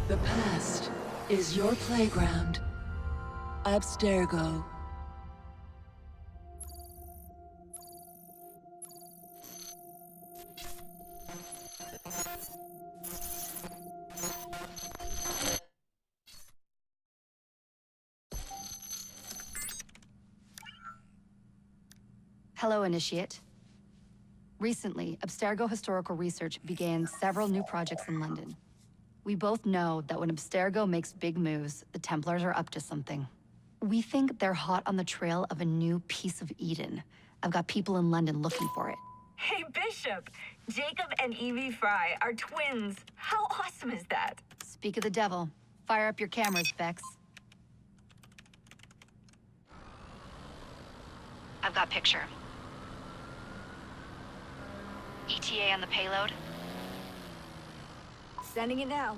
The past is your playground. Abstergo. Hello, Initiate. Recently, Abstergo Historical Research began several new projects in London. We both know that when Abstergo makes big moves, the Templars are up to something. We think they're hot on the trail of a new piece of Eden. I've got people in London looking for it. Hey, Bishop! Jacob and Evie Fry are twins. How awesome is that? Speak of the devil. Fire up your cameras, Bex. I've got picture. ETA on the payload? Sending it now.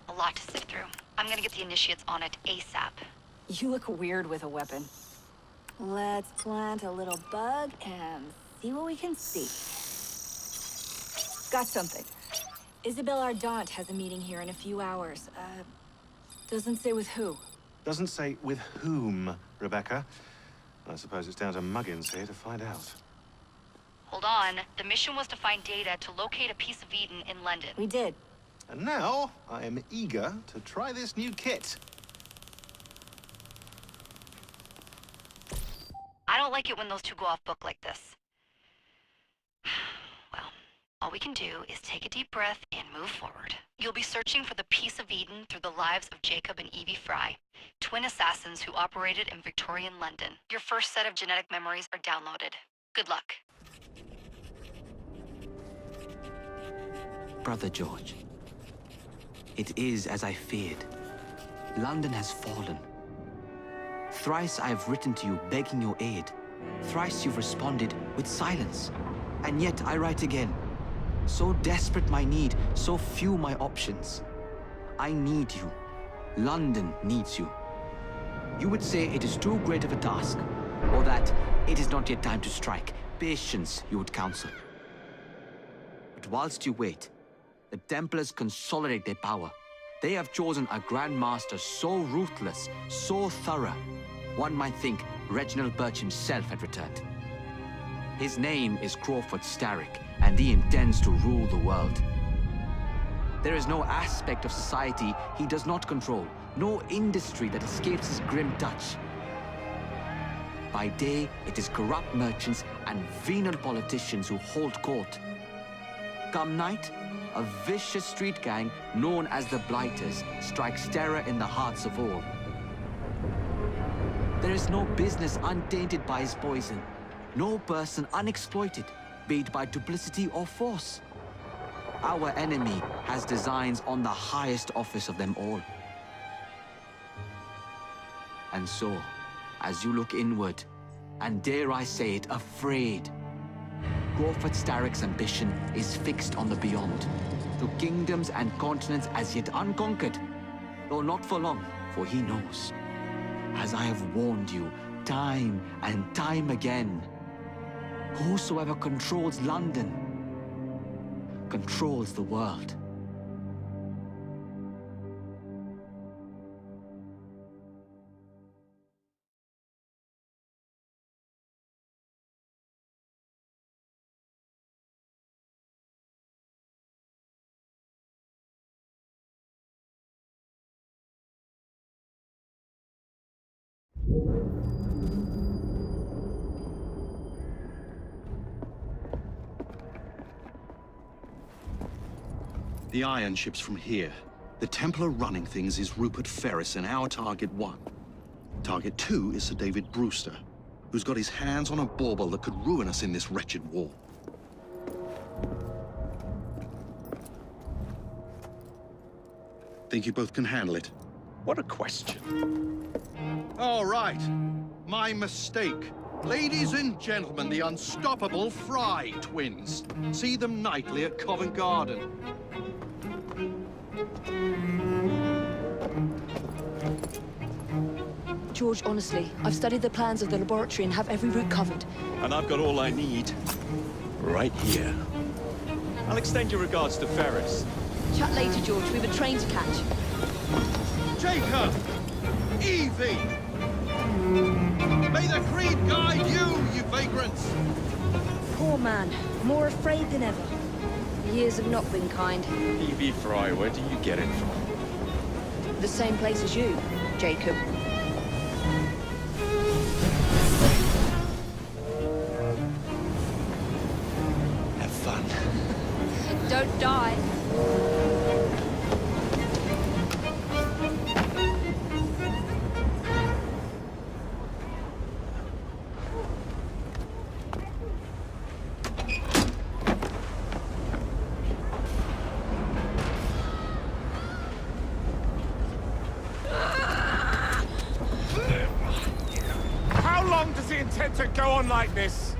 A lot to sift through. I'm gonna get the Initiates on it ASAP. You look weird with a weapon. Let's plant a little bug and see what we can see. Got something. Isabel Ardant has a meeting here in a few hours. Doesn't say with who. Doesn't say with whom, Rebecca. I suppose it's down to Muggins here to find out. Hold on. The mission was to find data to locate a piece of Eden in London. We did. And now, I am eager to try this new kit. I don't like it when those two go off book like this. Well, all we can do is take a deep breath and move forward. You'll be searching for the piece of Eden through the lives of Jacob and Evie Fry, twin assassins who operated in Victorian London. Your first set of genetic memories are downloaded. Good luck. Brother George, it is as I feared. London has fallen. Thrice I have written to you begging your aid. Thrice you've responded with silence. And yet I write again. So desperate my need, so few my options. I need you. London needs you. You would say it is too great of a task, or that it is not yet time to strike. Patience, you would counsel. But whilst you wait, the Templars consolidate their power. They have chosen a Grand Master so ruthless, so thorough, one might think Reginald Birch himself had returned. His name is Crawford Starrick, and he intends to rule the world. There is no aspect of society he does not control, no industry that escapes his grim touch. By day, it is corrupt merchants and venal politicians who hold court. Come night, a vicious street gang known as the Blighters strikes terror in the hearts of all. There is no business untainted by his poison, no person unexploited, be it by duplicity or force. Our enemy has designs on the highest office of them all. And so, as you look inward, and dare I say it, afraid, Crawford Starrick's ambition is fixed on the beyond, to kingdoms and continents as yet unconquered, though not for long, for he knows, as I have warned you time and time again, whosoever controls London controls the world. The iron ship's from here. The Templar running things is Rupert Ferris and our Target 1. Target 2 is Sir David Brewster, who's got his hands on a bauble that could ruin us in this wretched war. Think you both can handle it? What a question. All right. My mistake. Ladies and gentlemen, the unstoppable Fry twins. See them nightly at Covent Garden. George, honestly, I've studied the plans of the laboratory and have every route covered. And I've got all I need right here. I'll extend your regards to Ferris. Chat later, George. We've a train to catch. Jacob! Evie! May the creed guide you, you vagrants! Poor man. More afraid than ever. Years have not been kind. Evie Fry, where do you get it from? The same place as you, Jacob. Have fun. Don't die. How long does he intend to go on like this?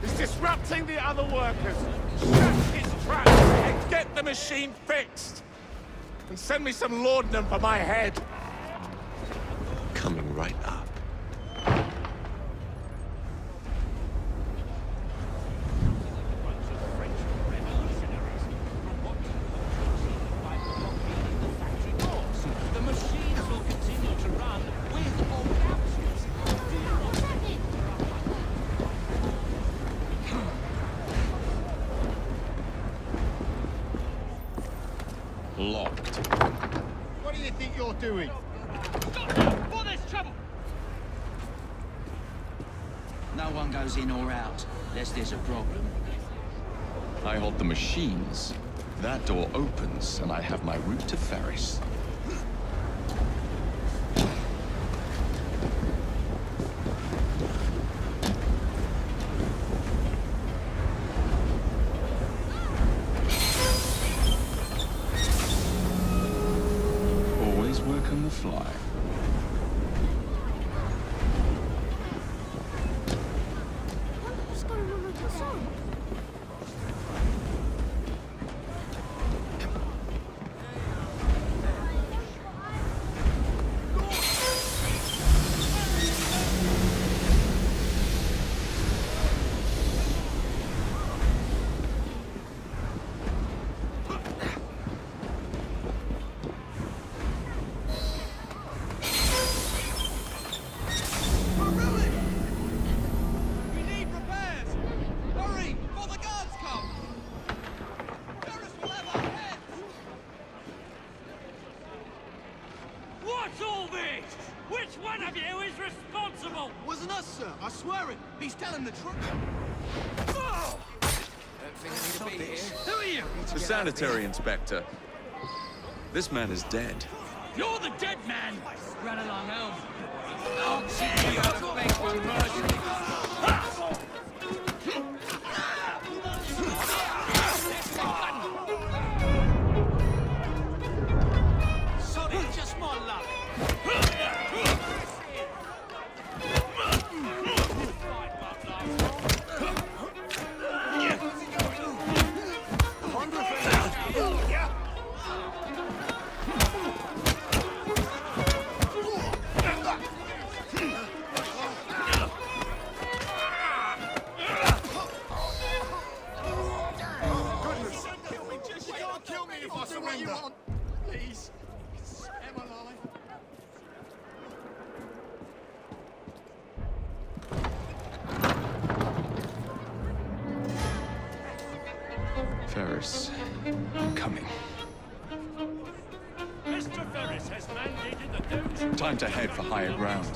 He's disrupting the other workers. Shut his trap and get the machine fixed. And send me some laudanum for my head. Coming right up. The machines will continue to run with or without Locked. What do you think you're doing? No one goes in or out, unless there's a problem. I hold the machines. That door opens, and I have my route to Ferris. Always work on the fly. What's all this? Which one of you is responsible? Wasn't us, sir. I swear it. He's telling the truth. Oh! Who are you? The sanitary inspector. This man is dead. You're the dead man! Run along home. Sorry, just my luck. Kill me if I surrender. Please. Am alive? Ferris, I'm coming. Mr. Ferris has mandated that those Time to head for higher ground.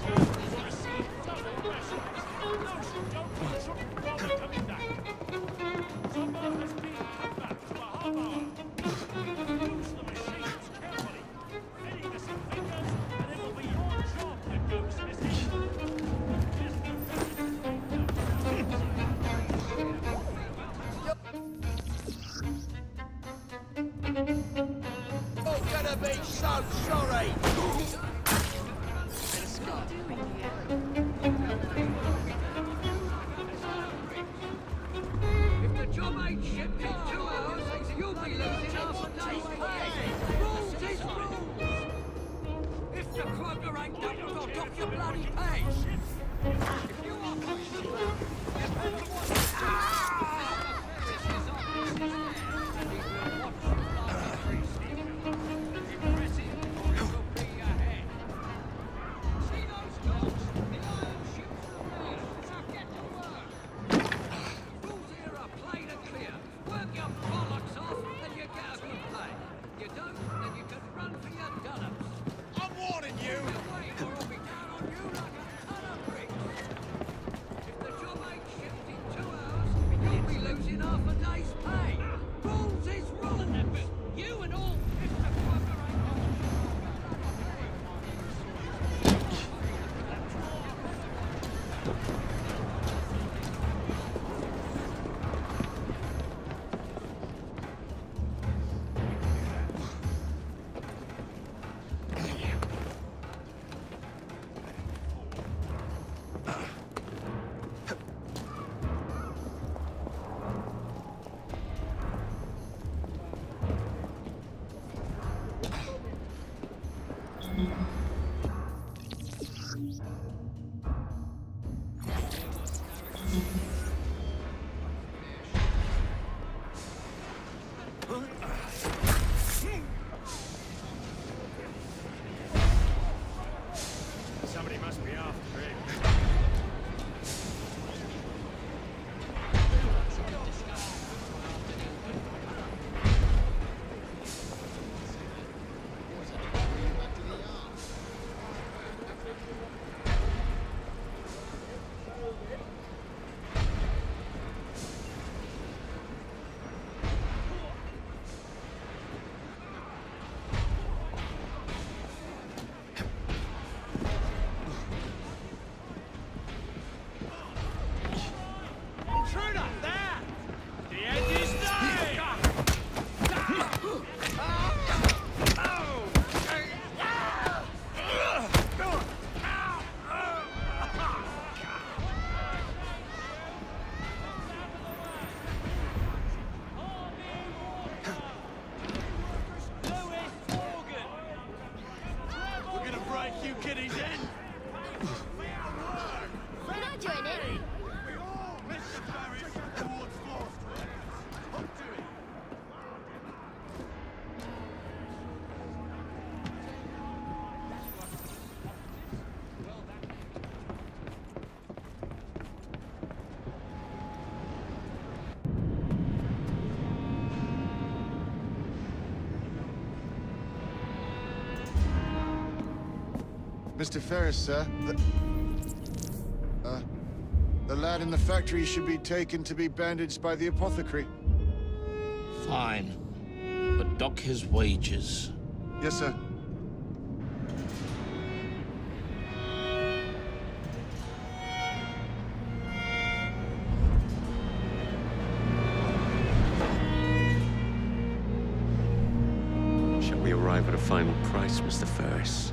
You're gonna be so sorry. If the job ain't shipped in 2 hours, you'll be losing half a day's pay. Rules is rules. If the croaker ain't doubled or dock your bloody pay. If you are Mr. Ferris, sir. The lad in the factory should be taken to be bandaged by the apothecary. Fine. But dock his wages. Yes, sir. Shall we arrive at a final price, Mr. Ferris?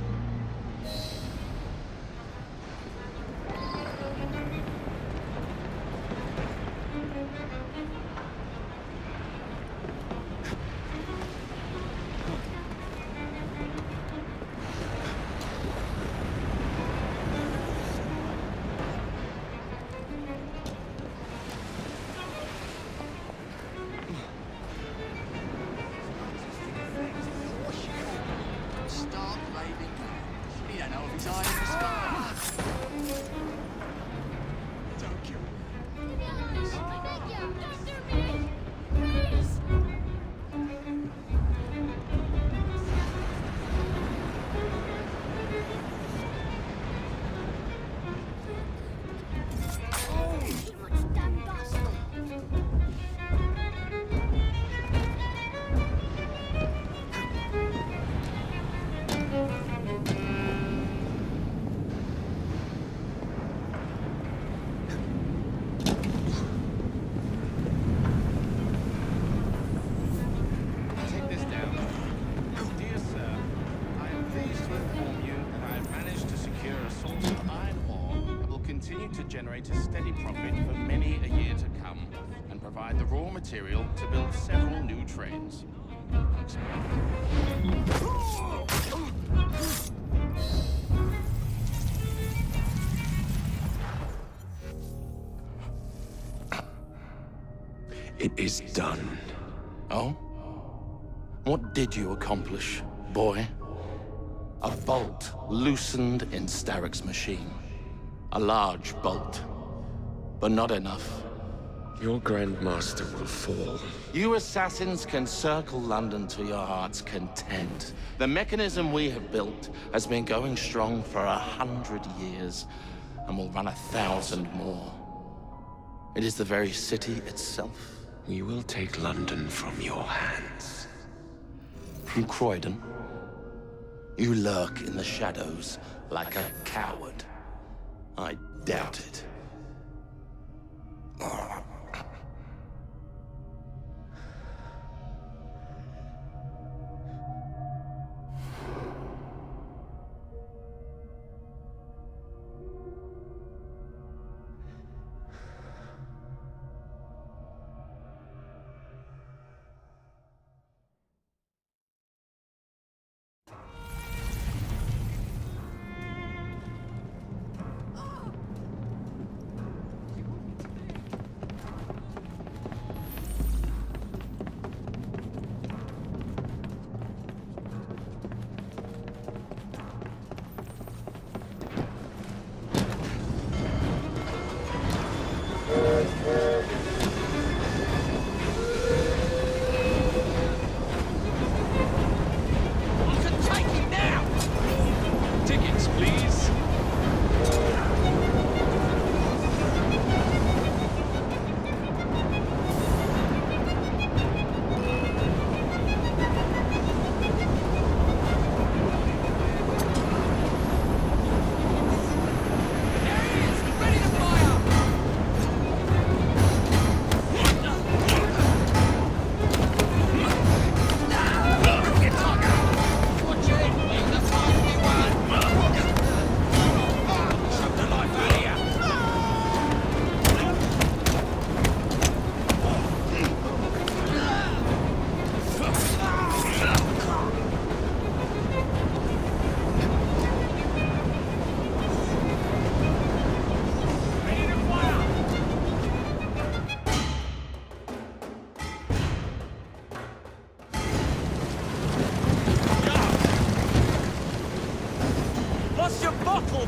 Generate a steady profit for many a year to come and provide the raw material to build several new trains. It is done. Oh? What did you accomplish, boy? A bolt loosened in Starrick's machine. A large bolt, but not enough. Your Grandmaster will fall. You assassins can circle London to your heart's content. The mechanism we have built has been going strong for 100 years, and will run 1,000 more. It is the very city itself. We will take London from your hands. From Croydon? You lurk in the shadows like a coward. I doubt it.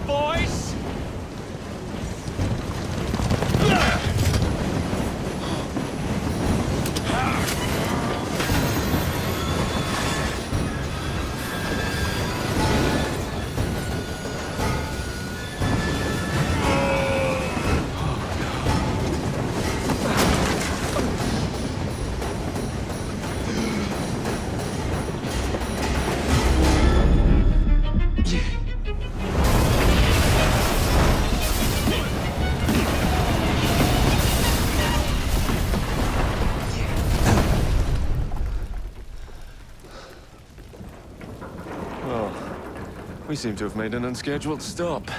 boys! We seem to have made an unscheduled stop.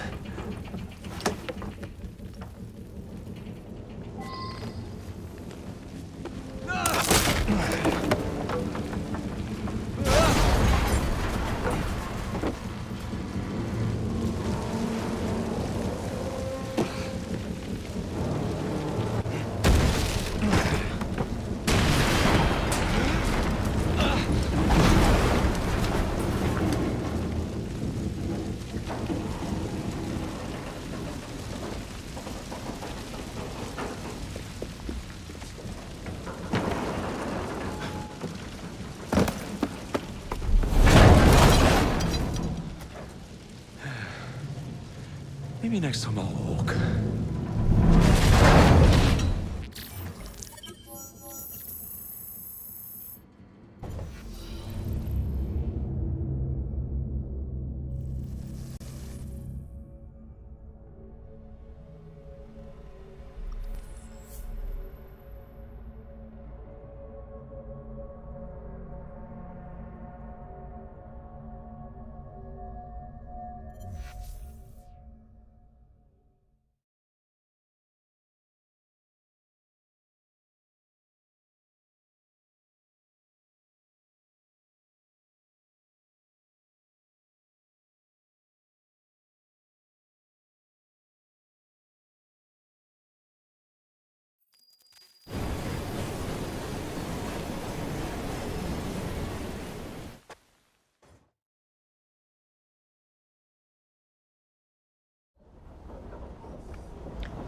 Maybe next time I'll walk.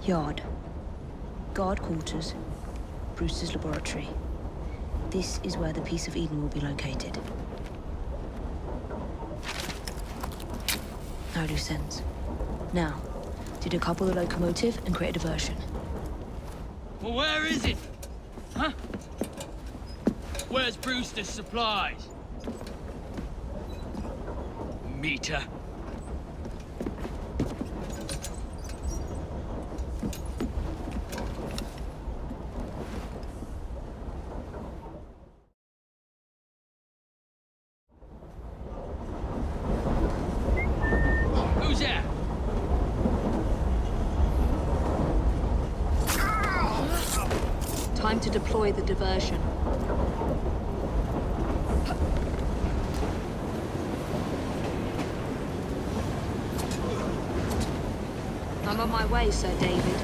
Yard. Guard quarters. Brewster's laboratory. This is where the Piece of Eden will be located. No loose ends. Now, to decouple the locomotive and create a diversion. Well, where is it? Huh? Where's Brewster's supplies? Meter. Who's that? Time to deploy the diversion. I'm on my way, Sir David.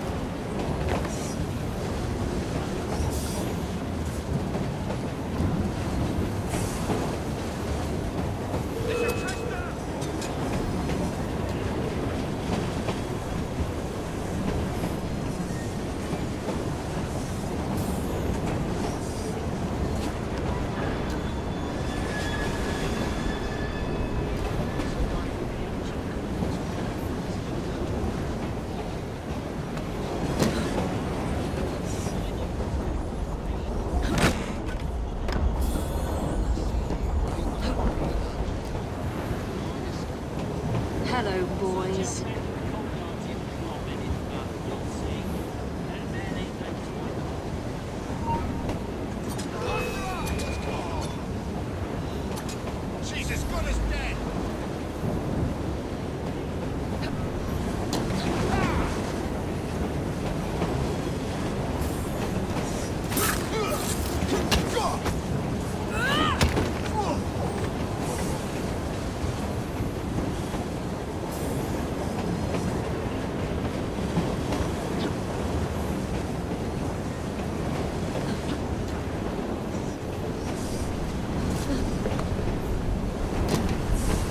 Hello, boys. She's as good as dead.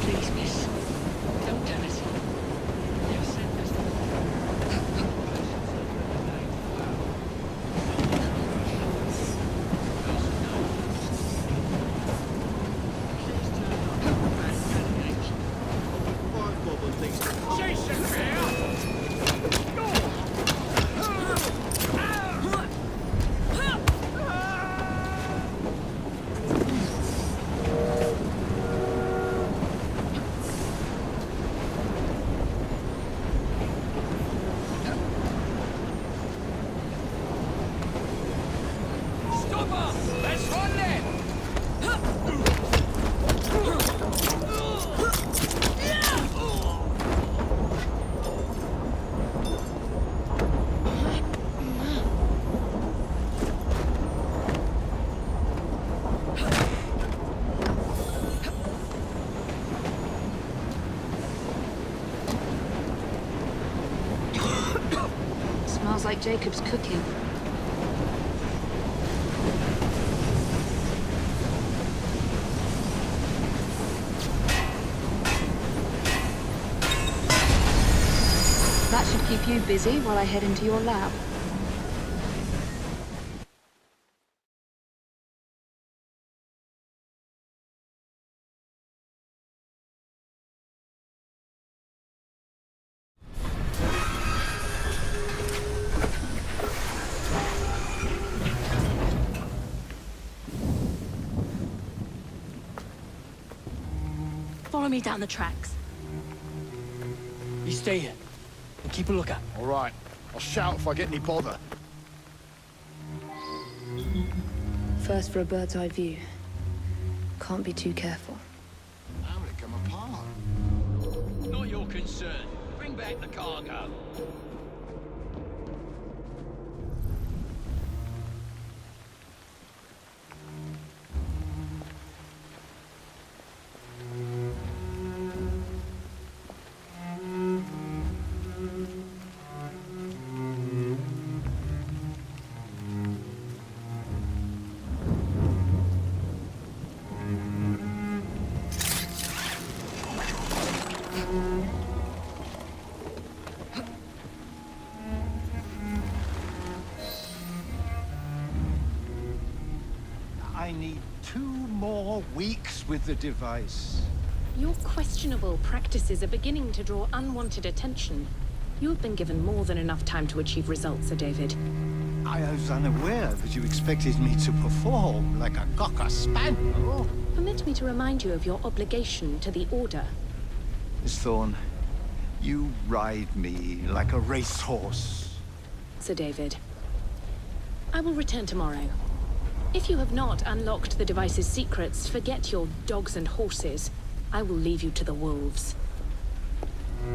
Please, miss. Don't tell us. You sent us Jason here! Stop her! Let's run then! like Jacob's cooking. That should keep you busy while I head into your lab. Follow me down the tracks. You stay here and keep a lookout. All right. I'll shout if I get any bother. First for a bird's eye view. Can't be too careful. How did it come apart? Not your concern. Bring back the cargo. I need 2 more weeks with the device. Your questionable practices are beginning to draw unwanted attention. You have been given more than enough time to achieve results, Sir David. I was unaware that you expected me to perform like a cocker spaniel. Permit me to remind you of your obligation to the Order. Miss Thorne, you ride me like a racehorse. Sir David, I will return tomorrow. If you have not unlocked the device's secrets, forget your dogs and horses. I will leave you to the wolves.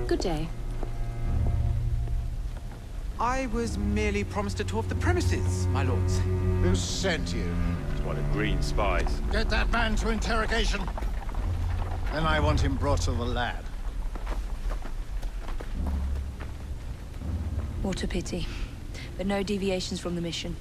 Good day. I was merely promised a tour of the premises, my lords. Who sent you? It's one of Green's spies. Get that man to interrogation. Then I want him brought to the lab. What a pity. But no deviations from the mission.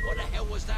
What the hell was that?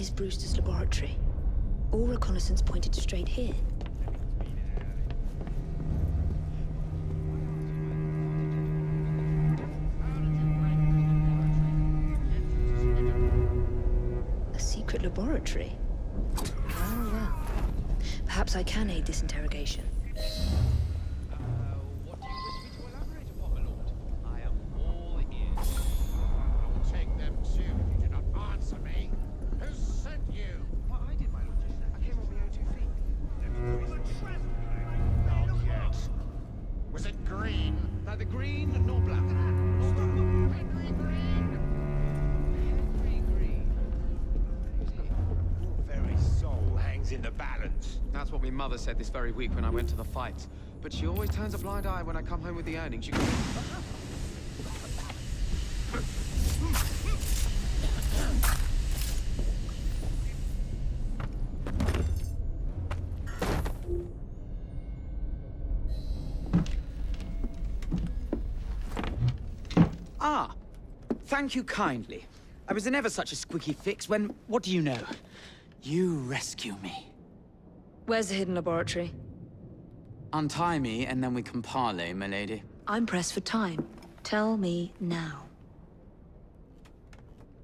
is Brewster's laboratory. All reconnaissance pointed straight here. A secret laboratory? Oh, well. Perhaps I can aid this interrogation. Take them too if you do not answer me. Who sent you? Well, I did, my lord. I came on my own 2 feet. Not yet. Was it green? Neither green nor black. Henry Green! Henry Green. Your very soul hangs in the balance. That's what my mother said this very week when I went to the fight. But she always turns a blind eye when I come home with the earnings. You can... Ah, thank you kindly. I was in ever such a squeaky fix when, what do you know? You rescue me. Where's the hidden laboratory? Untie me, and then we can parley, my lady. I'm pressed for time. Tell me now.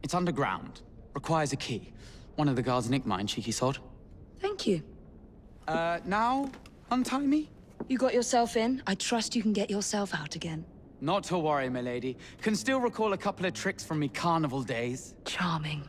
It's underground. Requires a key. One of the guards nicked mine, cheeky sod. Thank you. Now untie me? You got yourself in. I trust you can get yourself out again. Not to worry, my lady. Can still recall a couple of tricks from me carnival days. Charming.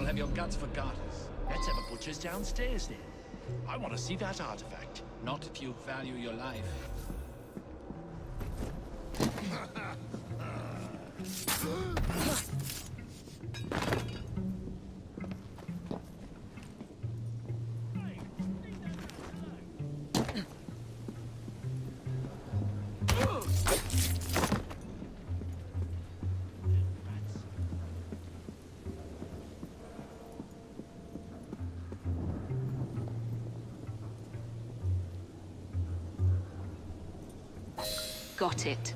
Have your guts for garters. Let's have a butcher's downstairs then. I want to see that artifact. Not if you value your life. Got it.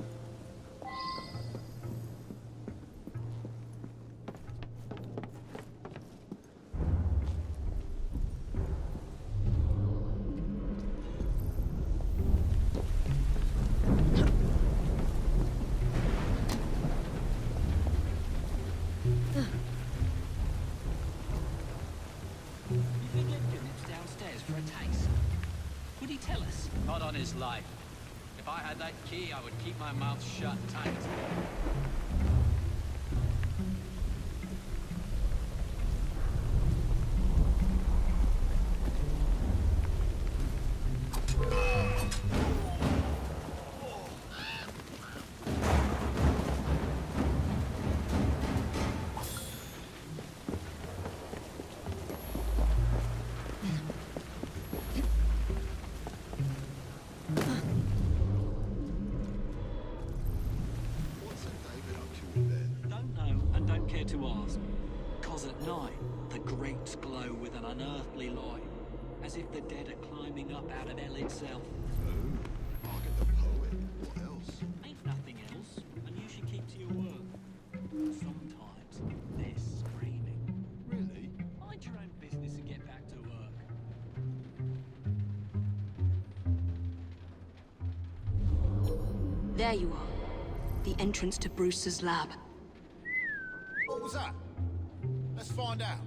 You think Edgar nips downstairs for a taste? Would he tell us? Not on his life. If I had that key, I would keep my mouth shut tight. Don't know and don't care to ask. 'Cause at night, the grates glow with an unearthly light, as if the dead are climbing up out of hell itself. Target the poet. What else? Ain't nothing else, and you should keep to your work. Sometimes they're screaming. Really? Mind your own business and get back to work. There you are. The entrance to Brewster's lab. What was that? Let's find out.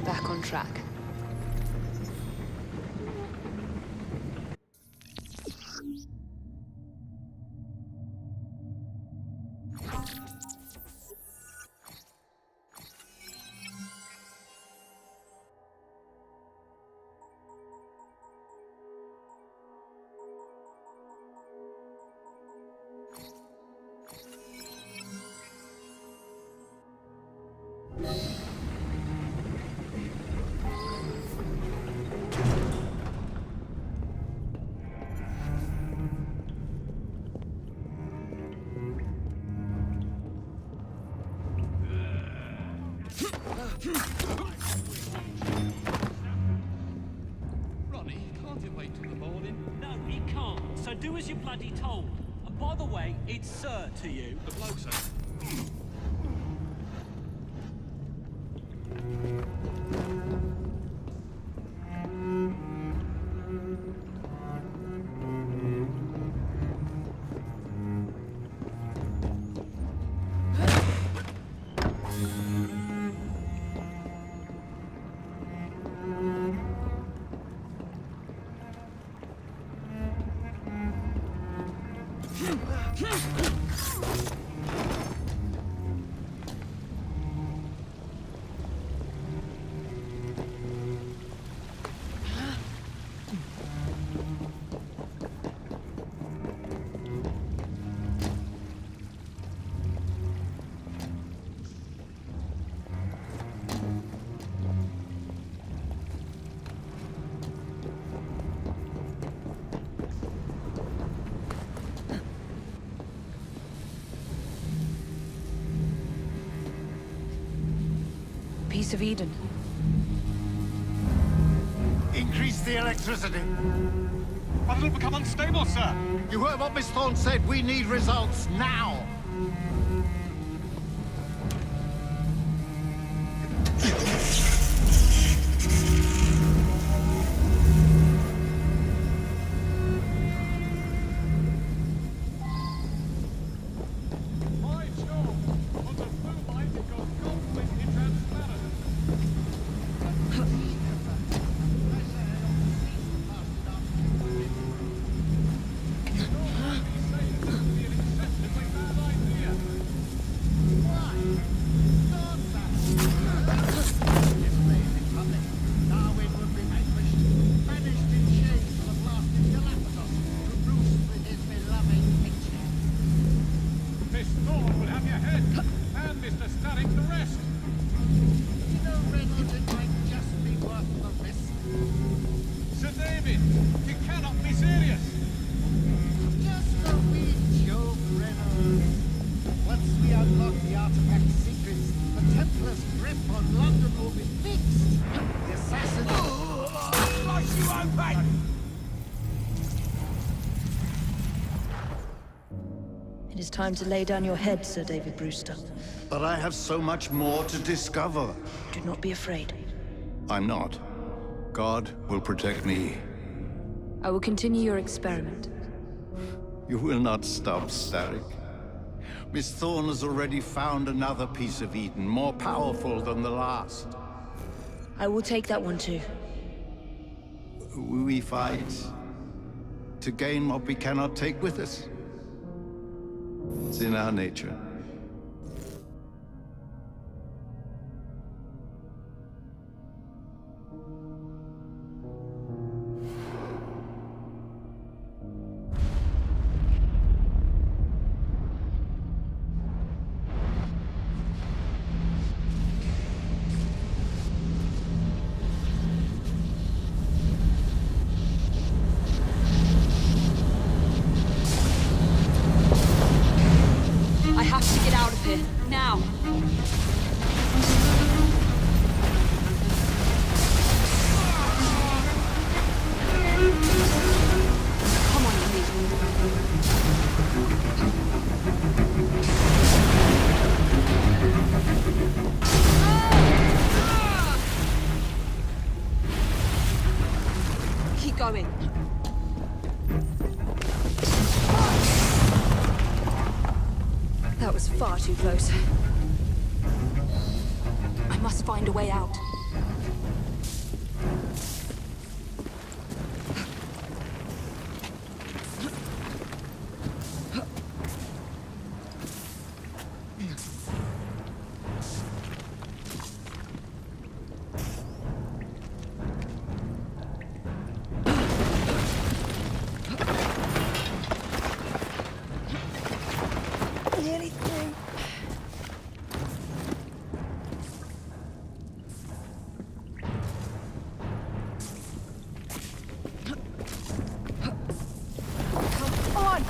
Back on track. Ronnie, can't it wait till the morning? No, it can't. So do as you're bloody told. And by the way, it's sir to you. The bloke, sir. Piece of Eden. Increase the electricity. But it'll become unstable, sir. You heard what Miss Thorne said. We need results now. Miss Thorne will have your head, and Mr. Starrick the rest. You know, Reynolds, it might just be worth the risk. Sir David, you cannot be serious. Just a wee joke, Reynolds. Once we unlock the artifact secrets, the Templars' grip on London will be fixed. The assassins... Slice you open! It is time to lay down your head, Sir David Brewster. But I have so much more to discover. Do not be afraid. I'm not. God will protect me. I will continue your experiment. You will not stop, Starrick. Miss Thorne has already found another piece of Eden, more powerful than the last. I will take that one too. We fight to gain what we cannot take with us. It's in our nature. I have to get out of here, now. Come on, Keep going. That was far too close. I must find a way out. Nearly through. Come on!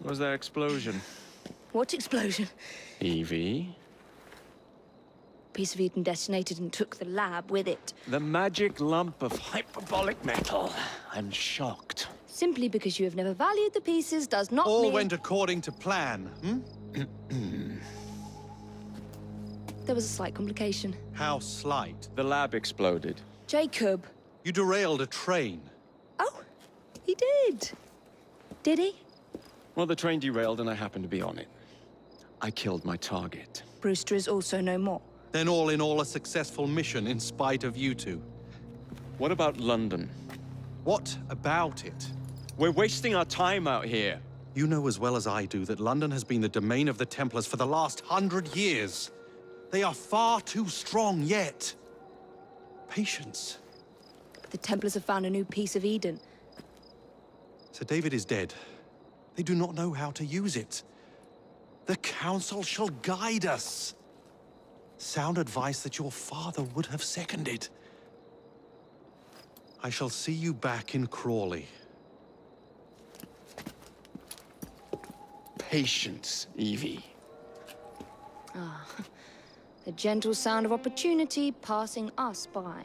What was that explosion? What explosion? Evie? Piece of Eden detonated and took the lab with it. The magic lump of hyperbolic metal. I'm shocked. Simply because you have never valued the pieces does not All mean... went according to plan, There was a slight complication. How slight? The lab exploded. Jacob. You derailed a train. Oh, he did. Did he? Well, the train derailed and I happened to be on it. I killed my target. Brewster is also no more. Then all in all, a successful mission in spite of you two. What about London? What about it? We're wasting our time out here. You know as well as I do that London has been the domain of the Templars for the last 100 years. They are far too strong yet. Patience. But the Templars have found a new piece of Eden. Sir David is dead. They do not know how to use it. The Council shall guide us. Sound advice that your father would have seconded. I shall see you back in Crawley. Patience, Evie. Ah, the gentle sound of opportunity passing us by.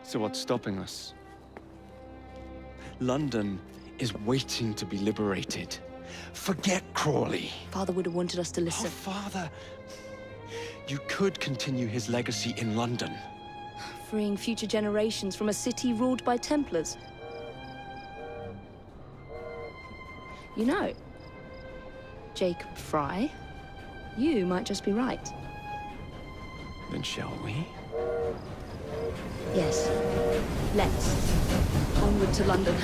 So what's stopping us? London is waiting to be liberated. Forget Crawley. Father would have wanted us to listen. Oh, Father. You could continue his legacy in London. freeing future generations from a city ruled by Templars. You know, Jacob Fry, you might just be right. Then shall we? Yes. Let's. Onward to London.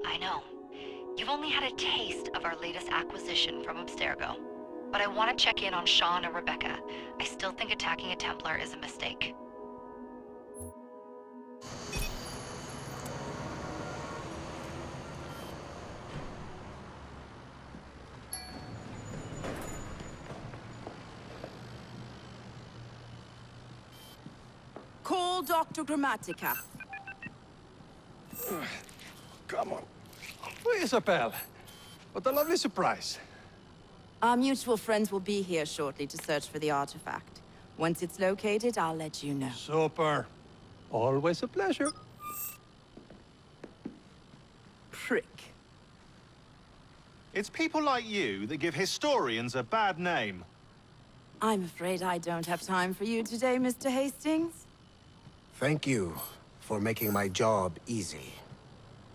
I know. You've only had a taste of our latest acquisition from Abstergo. But I want to check in on Sean and Rebecca. I still think attacking a Templar is a mistake. Call Dr. Grammatica. Come on. Isabel. What a lovely surprise. Our mutual friends will be here shortly to search for the artifact. Once it's located, I'll let you know. Super. Always a pleasure. Prick. It's people like you that give historians a bad name. I'm afraid I don't have time for you today, Mr. Hastings. Thank you for making my job easy.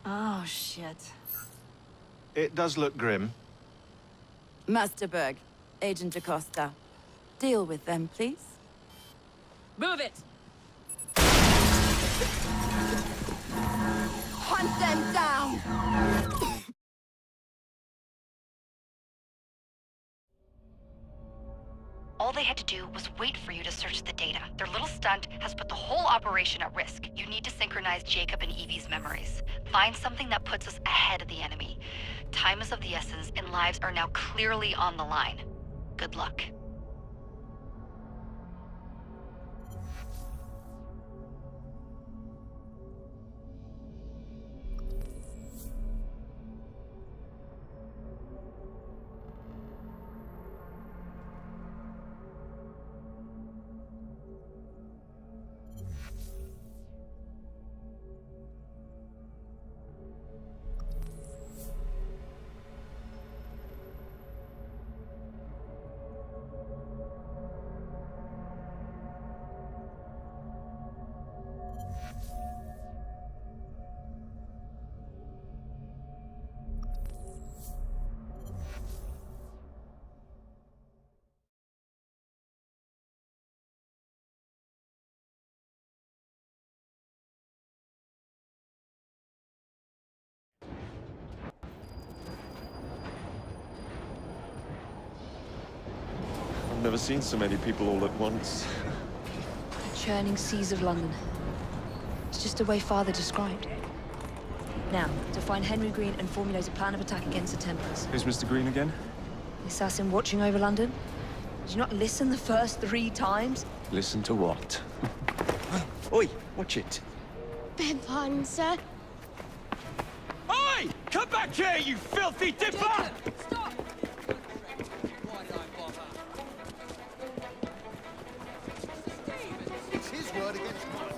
Oh, shit. It does look grim. Master Berg, Agent Acosta. Deal with them, please. Move it! Hunt them down! All they had to do was wait for you to search the data. Their little stunt has put the whole operation at risk. You need to synchronize Jacob and Evie's memories. Find something that puts us ahead of the enemy. Time is of the essence, and lives are now clearly on the line. Good luck. I've never seen so many people all at once. The churning seas of London. It's just the way Father described. Now, to find Henry Green and formulate a plan of attack against the Templars. Who's Mr. Green again? The assassin watching over London? Did you not listen the first 3 times? Listen to what? Oi, watch it. Beg pardon, sir. Oi! Come back here, you filthy dipper! Stop! It's his word against mine.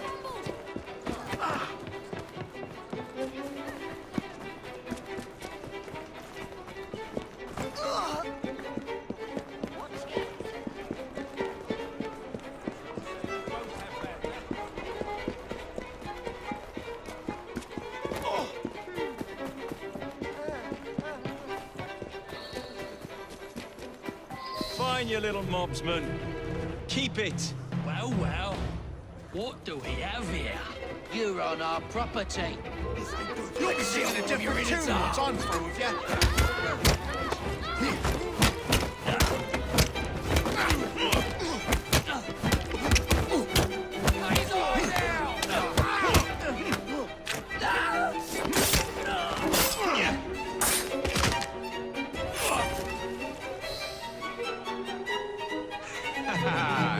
Fine, you little mobsman. Keep it. Well, well. What do we have here? You're on our property. You'll be seeing a different tune once I'm through with you.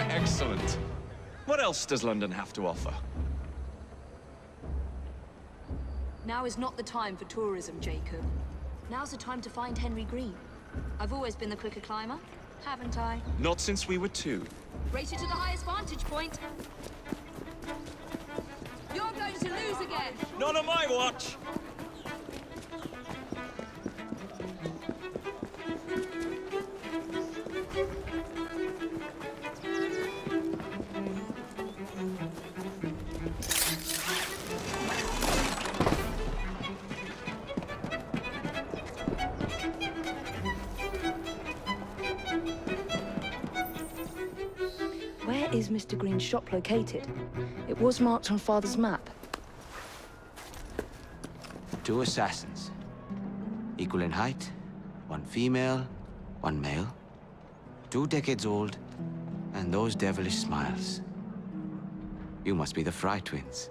Excellent. What else does London have to offer? Now is not the time for tourism, Jacob. Now's the time to find Henry Green. I've always been the quicker climber, haven't I? Not since we were 2. Race you to the highest vantage point. You're going to lose again. Not on my watch! Where is Mr. Green's shop located? It was marked on Father's map. 2 assassins. Equal in height, 1 female, 1 male. 2 decades old, and those devilish smiles. You must be the Fry twins.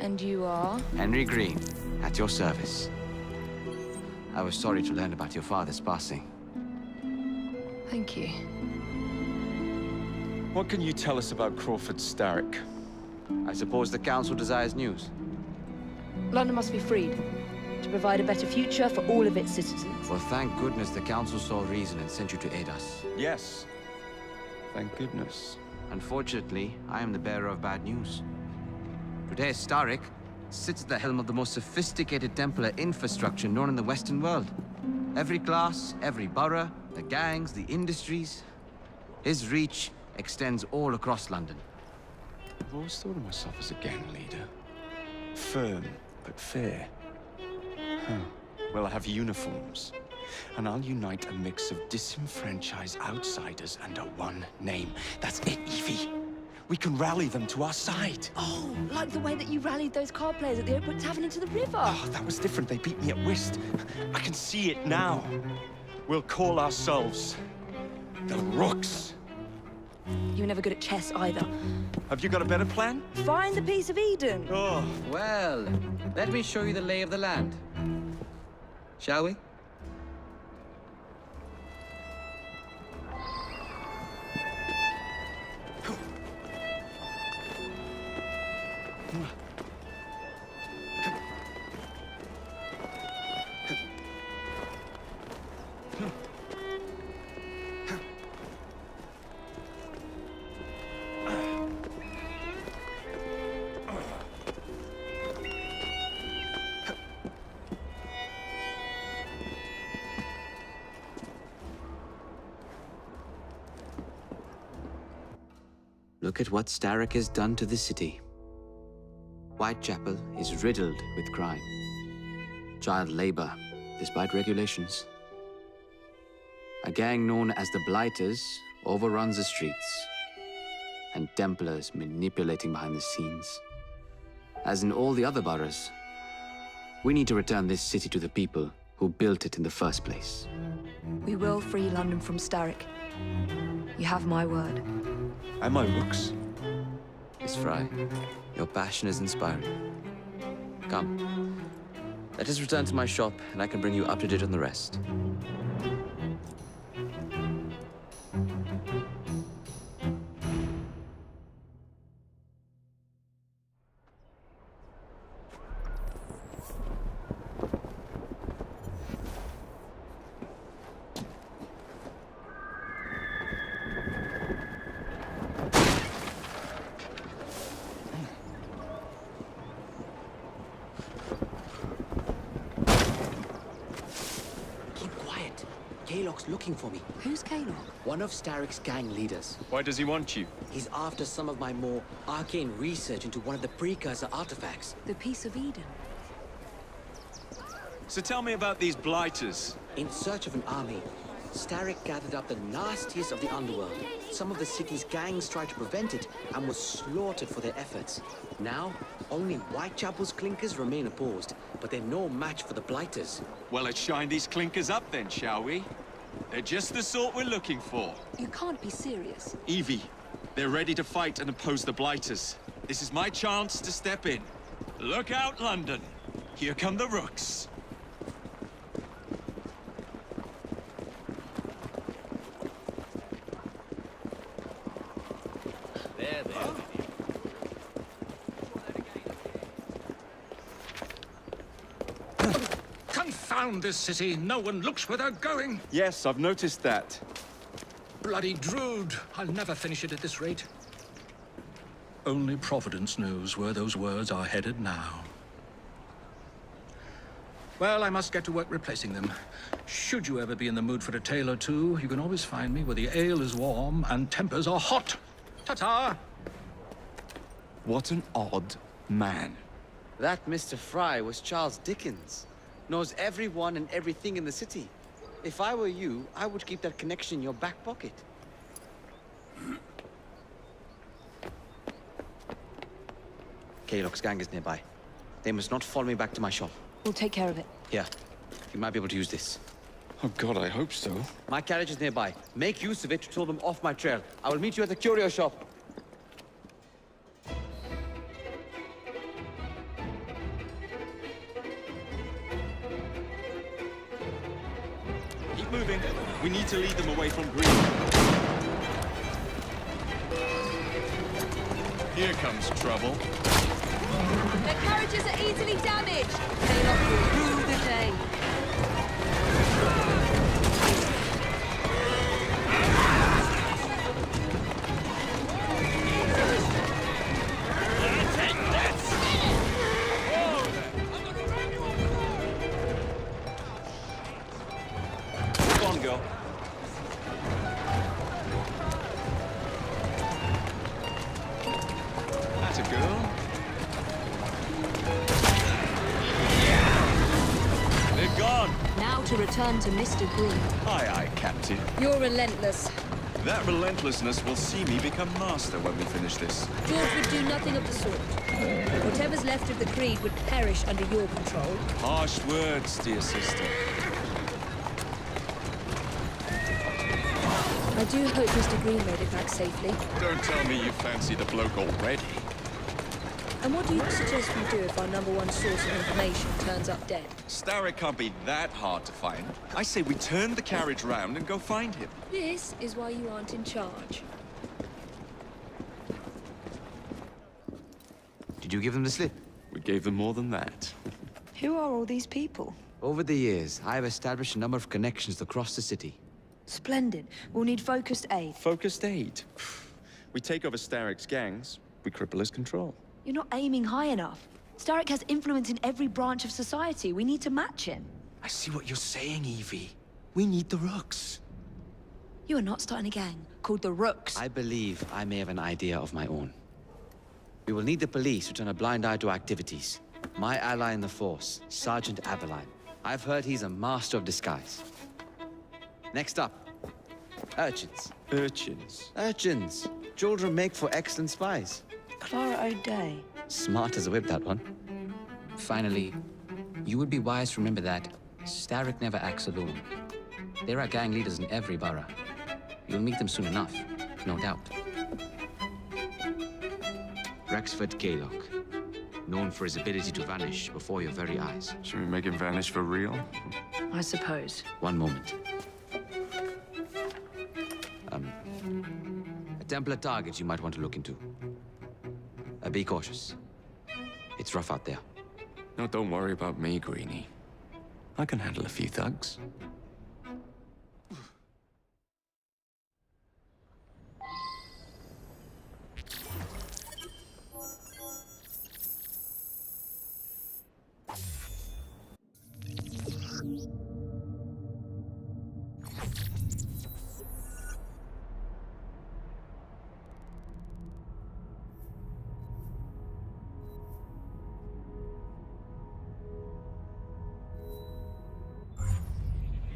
And you are? Henry Green, at your service. I was sorry to learn about your father's passing. Thank you. What can you tell us about Crawford Starrick? I suppose the Council desires news. London must be freed, to provide a better future for all of its citizens. Well, thank goodness the Council saw reason and sent you to aid us. Yes. Thank goodness. Unfortunately, I am the bearer of bad news. Today, Starrick sits at the helm of the most sophisticated Templar infrastructure known in the Western world. Every class, every borough, the gangs, the industries. His reach extends all across London. I've always thought of myself as a gang leader. Firm, but fair. Huh. Well, I have uniforms. And I'll unite a mix of disenfranchised outsiders under one name. That's it, Evie. We can rally them to our side. Oh, like the way that you rallied those card players at the Oakwood Tavern into the river. Oh, that was different. They beat me at whist. I can see it now. We'll call ourselves the Rooks. You were never good at chess either. Have you got a better plan? Find the piece of Eden. Oh. Well, let me show you the lay of the land. Shall we? Look at what Starrick has done to the city. Whitechapel is riddled with crime. Child labor, despite regulations. A gang known as the Blighters overruns the streets, and Templars manipulating behind the scenes. As in all the other boroughs, we need to return this city to the people who built it in the first place. We will free London from Starrick. You have my word. And my Rooks. Miss Fry, your passion is inspiring. Come, let us return to my shop, and I can bring you up to date on the rest. Kaylock's looking for me. Who's Kaylock? One of Starrick's gang leaders. Why does he want you? He's after some of my more arcane research into one of the precursor artifacts. The Piece of Eden. So tell me about these Blighters. In search of an army, Starrick gathered up the nastiest of the underworld. Some of the city's gangs tried to prevent it and were slaughtered for their efforts. Now, only Whitechapel's clinkers remain opposed, but they're no match for the Blighters. Well, let's shine these clinkers up then, shall we? They're just the sort we're looking for. You can't be serious. Evie, they're ready to fight and oppose the Blighters. This is my chance to step in. Look out, London. Here come the Rooks. confound this city. No one looks where they're going. Yes, I've noticed that. Bloody Drood. I'll never finish it at this rate. Only Providence knows where those words are headed now. Well, I must get to work replacing them. Should you ever be in the mood for a tale or two, you can always find me where the ale is warm and tempers are hot. Ta-ta! What an odd man. That Mr. Fry was Charles Dickens. Knows everyone and everything in the city. If I were you, I would keep that connection in your back pocket. Kaylock's gang is nearby. They must not follow me back to my shop. We'll take care of it. Here, you might be able to use this. Oh God, I hope so. My carriage is nearby. Make use of it to throw them off my trail. I will meet you at the curio shop. Keep moving. We need to lead them away from Green. Here comes trouble. Their carriages are easily damaged. Kaylock will rue the day. Come on, girl. That's a girl. They're gone. Now to return to Mr. Green. Aye, aye, Captain. You're relentless. That relentlessness will see me become master when we finish this. George would do nothing of the sort. Whatever's left of the Creed would perish under your control. Harsh words, dear sister. I do hope Mr. Green made it back safely. Don't tell me you fancy the bloke already. And what do you suggest we do if our #1 source of information turns up dead? Starrick can't be that hard to find. I say we turn the carriage round and go find him. This is why you aren't in charge. Did you give them the slip? We gave them more than that. Who are all these people? Over the years, I have established a number of connections across the city. Splendid. We'll need focused aid. Focused aid. We take over Starrick's gangs, we cripple his control. You're not aiming high enough. Starrick has influence in every branch of society. We need to match him. I see what you're saying, Evie. We need the Rooks. You are not starting a gang called the Rooks. I believe I may have an idea of my own. We will need the police to turn a blind eye to activities. My ally in the force, Sergeant Abeline. I've heard he's a master of disguise. Next up, urchins. Urchins? Urchins. Children make for excellent spies. Clara O'Day. Smart as a whip, that one. Finally, you would be wise to remember that Starrick never acts alone. There are gang leaders in every borough. You'll meet them soon enough, no doubt. Rexford Kaylock, known for his ability to vanish before your very eyes. Should we make him vanish for real? I suppose. One moment. A Templar target you might want to look into. Be cautious. It's rough out there. No, don't worry about me, Greenie. I can handle a few thugs.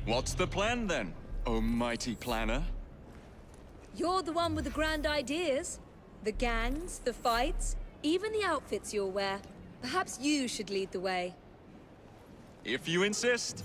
What's the plan, then, oh mighty planner? You're the one with the grand ideas. The gangs, the fights, even the outfits you'll wear. Perhaps you should lead the way. If you insist.